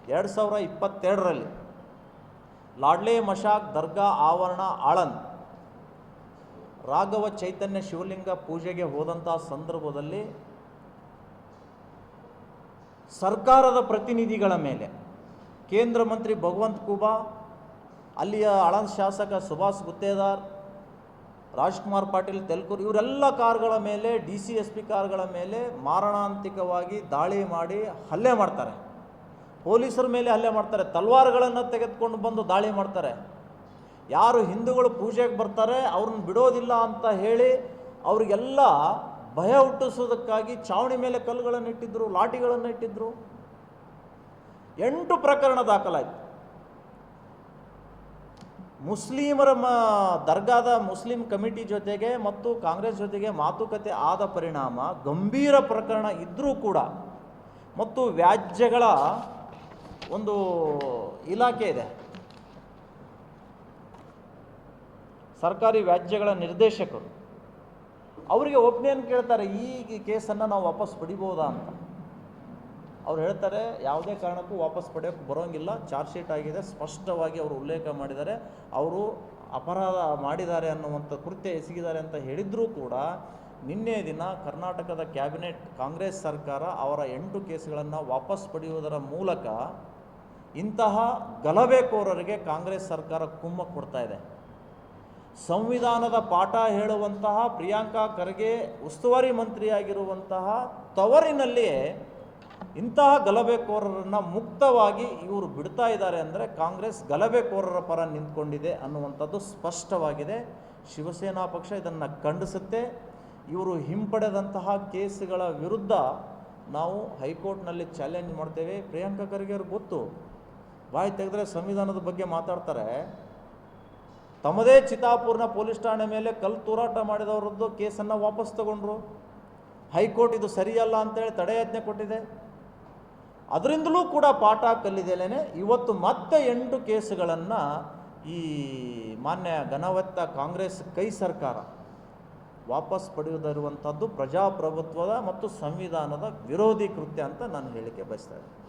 2022ರಲ್ಲಿ ಲಾಡ್ಲೆ ಮಶಾಕ್ ದರ್ಗಾ ಆವರಣ ಆಳಂದ್ ರಾಘವ ಚೈತನ್ಯ ಶಿವಲಿಂಗ ಪೂಜೆಗೆ ಹೋದಂಥ ಸಂದರ್ಭದಲ್ಲಿ ಸರ್ಕಾರದ ಪ್ರತಿನಿಧಿಗಳ ಮೇಲೆ ಕೇಂದ್ರ ಮಂತ್ರಿ ಭಗವಂತ ಖೂಬಾ, ಅಲ್ಲಿಯ ಆಳಂದ್ ಶಾಸಕ ಸುಭಾಷ್ ಗುತ್ತೇದಾರ್, ರಾಜ್ಕುಮಾರ್ ಪಾಟೀಲ್ ತೆಲ್ಕೂರ್ ಇವರೆಲ್ಲ ಕಾರ್ಗಳ ಮೇಲೆ, DCSP ಕಾರ್ಗಳ ಮೇಲೆ ಮಾರಣಾಂತಿಕವಾಗಿ ದಾಳಿ ಮಾಡಿ ಹಲ್ಲೆ ಮಾಡ್ತಾರೆ. ಪೊಲೀಸರ ಮೇಲೆ ಹಲ್ಲೆ ಮಾಡ್ತಾರೆ, ತಲ್ವಾರ್ಗಳನ್ನು ತೆಗೆದುಕೊಂಡು ಬಂದು ದಾಳಿ ಮಾಡ್ತಾರೆ. ಯಾರು ಹಿಂದೂಗಳು ಪೂಜೆಗೆ ಬರ್ತಾರೆ ಅವ್ರನ್ನ ಬಿಡೋದಿಲ್ಲ ಅಂತ ಹೇಳಿ ಅವರಿಗೆಲ್ಲ ಭಯ ಹುಟ್ಟಿಸೋದಕ್ಕಾಗಿ ಚಾವಣಿ ಮೇಲೆ ಕಲ್ಲುಗಳನ್ನು ಇಟ್ಟಿದ್ರು, ಲಾಠಿಗಳನ್ನು ಇಟ್ಟಿದ್ರು. 8 ಪ್ರಕರಣ ದಾಖಲಾಯಿತು. ಮುಸ್ಲಿಮರ ದರ್ಗಾದ ಮುಸ್ಲಿಂ ಕಮಿಟಿ ಜೊತೆಗೆ ಮತ್ತು ಕಾಂಗ್ರೆಸ್ ಜೊತೆಗೆ ಮಾತುಕತೆ ಆದ ಪರಿಣಾಮ ಗಂಭೀರ ಪ್ರಕರಣ ಇದ್ದರೂ ಕೂಡ, ಮತ್ತು ವ್ಯಾಜ್ಯಗಳ ಒಂದು ಇಲಾಖೆ ಇದೆ, ಸರ್ಕಾರಿ ವ್ಯಾಜ್ಯಗಳ ನಿರ್ದೇಶಕರು, ಅವರಿಗೆ ಒಪ್ಪಿಗೆಯನ್ನು ಕೇಳ್ತಾರೆ, ಈ ಕೇಸನ್ನು ನಾವು ವಾಪಸ್ ಪಡಿಬೋದಾ ಅಂತ. ಅವ್ರು ಹೇಳ್ತಾರೆ ಯಾವುದೇ ಕಾರಣಕ್ಕೂ ವಾಪಸ್ ಪಡೆಯೋಕ್ಕೆ ಬರೋಂಗಿಲ್ಲ, ಚಾರ್ಜ್ ಶೀಟ್ ಆಗಿದೆ, ಸ್ಪಷ್ಟವಾಗಿ ಅವರು ಉಲ್ಲೇಖ ಮಾಡಿದ್ದಾರೆ, ಅವರು ಅಪರಾಧ ಮಾಡಿದ್ದಾರೆ ಅನ್ನುವಂಥ ಕೃತ್ಯ ಎಸಗಿದ್ದಾರೆ ಅಂತ ಹೇಳಿದರೂ ಕೂಡ ನಿನ್ನೆ ದಿನ ಕರ್ನಾಟಕದ ಕ್ಯಾಬಿನೆಟ್ ಕಾಂಗ್ರೆಸ್ ಸರ್ಕಾರ ಅವರ 8 ಕೇಸುಗಳನ್ನು ವಾಪಸ್ ಪಡೆಯುವುದರ ಮೂಲಕ ಇಂತಹ ಗಲಭೆಕೋರರಿಗೆ ಕಾಂಗ್ರೆಸ್ ಸರ್ಕಾರ ಕುಮ್ಮಕ್ಕು ಕೊಡ್ತಾ ಇದೆ. ಸಂವಿಧಾನದ ಪಾಠ ಹೇಳುವಂತಹ ಪ್ರಿಯಾಂಕಾ ಖರ್ಗೆ ಉಸ್ತುವಾರಿ ಮಂತ್ರಿಯಾಗಿರುವಂತಹ ತವರಿನಲ್ಲಿಯೇ ಇಂತಹ ಗಲಭೆಕೋರರನ್ನು ಮುಕ್ತವಾಗಿ ಇವರು ಬಿಡ್ತಾ ಇದ್ದಾರೆ ಅಂದರೆ ಕಾಂಗ್ರೆಸ್ ಗಲಭೆಕೋರರ ಪರ ನಿಂತ್ಕೊಂಡಿದೆ ಅನ್ನುವಂಥದ್ದು ಸ್ಪಷ್ಟವಾಗಿದೆ. ಶಿವಸೇನಾ ಪಕ್ಷ ಇದನ್ನು ಖಂಡಿಸುತ್ತೆ. ಇವರು ಹಿಂಪಡೆದಂತಹ ಕೇಸುಗಳ ವಿರುದ್ಧ ನಾವು ಹೈಕೋರ್ಟ್ನಲ್ಲಿ ಚಾಲೆಂಜ್ ಮಾಡ್ತೇವೆ. ಪ್ರಿಯಾಂಕಾ ಖರ್ಗೆ ಅವ್ರಿಗೆ ಗೊತ್ತು, ಬಾಯಿ ತೆಗೆದ್ರೆ ಸಂವಿಧಾನದ ಬಗ್ಗೆ ಮಾತಾಡ್ತಾರೆ. ತಮ್ಮದೇ ಚಿತ್ತಾಪುರ್ನ ಪೊಲೀಸ್ ಠಾಣೆ ಮೇಲೆ ಕಲ್ಲು ತೂರಾಟ ಮಾಡಿದವರದ್ದು ಕೇಸನ್ನು ವಾಪಸ್ ತಗೊಂಡ್ರು. ಹೈಕೋರ್ಟ್ ಇದು ಸರಿಯಲ್ಲ ಅಂತೇಳಿ ತಡೆಯಾಜ್ಞೆ ಕೊಟ್ಟಿದೆ. ಅದರಿಂದಲೂ ಕೂಡ ಪಾಠ ಕಲಿದೇನೆ ಇವತ್ತು ಮತ್ತೆ 8 ಕೇಸುಗಳನ್ನು ಈ ಮಾನ್ಯ ಘನವೆತ್ತ ಕಾಂಗ್ರೆಸ್ ಕೈ ಸರ್ಕಾರ ವಾಪಸ್ ಪಡೆಯುವುದಿರುವಂಥದ್ದು ಪ್ರಜಾಪ್ರಭುತ್ವದ ಮತ್ತು ಸಂವಿಧಾನದ ವಿರೋಧಿ ಕೃತ್ಯ ಅಂತ ನಾನು ಹೇಳಿಕೆ ಬಯಸ್ತಾ ಇದ್ದೀನಿ.